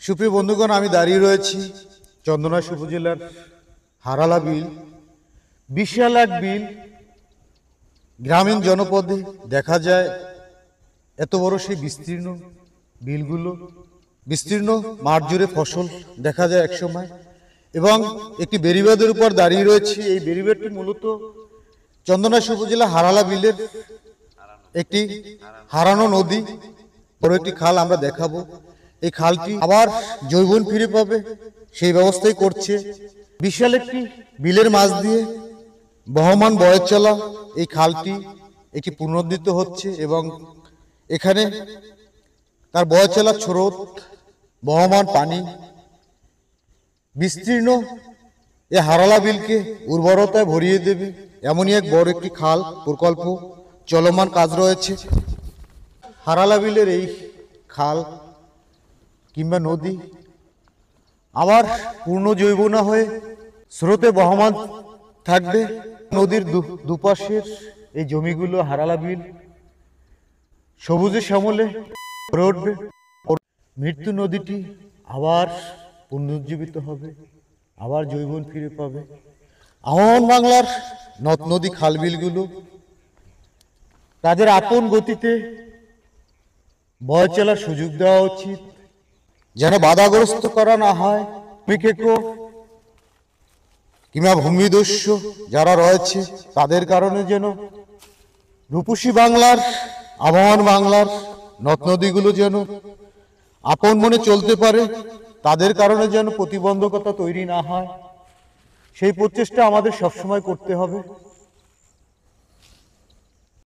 সুপ্রিয় বন্ধুগণ, আমি দাঁড়িয়ে রয়েছি চন্দনাইশ উপজেলার হারালা বিল। বিশাল এক বিল। গ্রামীণ জনপদে দেখা যায় এত বড় সেই বিস্তীর্ণ বিলগুলো, বিস্তীর্ণ মাঠ জুড়ে ফসল দেখা যায় একসময়। এবং একটি বেড়িবাঁধের উপর দাঁড়িয়ে রয়েছি। এই বেড়িবাঁধটি মূলত চন্দনাইশ উপজেলা হারালা বিলের একটি হারানো নদী, বড় একটি খাল আমরা দেখাবো। এই খালটি আবার জৈবন ফিরে পাবে সেই ব্যবস্থাই করছে। বিশাল একটি বিলের মাছ দিয়ে বহমান বয়ে চলা এই খালটি একটি পুনরুদ্ধিত হচ্ছে এবং এখানে তার বয়ে চলা স্রোত, বহমান পানি বিস্তীর্ণ এই হারালা বিলকে উর্বরতায় ভরিয়ে দেবে এমনই এক বড় একটি খাল প্রকল্প চলমান কাজ রয়েছে। হারালা বিলের এই খাল কিংবা নদী আবার পূর্ণ জৈবনা হয়ে স্রোতে বহমান থাকবে। নদীর দুপাশের এই জমিগুলো হারালা বিল সবুজে শ্যামলে ভরে উঠবে। মৃত্যু নদীটি আবার পুনরুজ্জীবিত হবে, আবার জৈবন ফিরে পাবে। আহ্বান বাংলার নদ নদী খাল বিলগুলো তাদের আপন গতিতে বয়ে চলার সুযোগ দেওয়া উচিত, যেন বাধাগ্রস্ত করা না হয়। ভূমিক্ষেপও কিংবা ভূমিদস্যু যারা রয়েছে তাদের কারণে যেন রূপসী বাংলার, আবহাওয়ান বাংলার নদ নদীগুলো যেন আপন মনে চলতে পারে, তাদের কারণে যেন প্রতিবন্ধকতা তৈরি না হয়, সেই প্রচেষ্টা আমাদের সবসময় করতে হবে।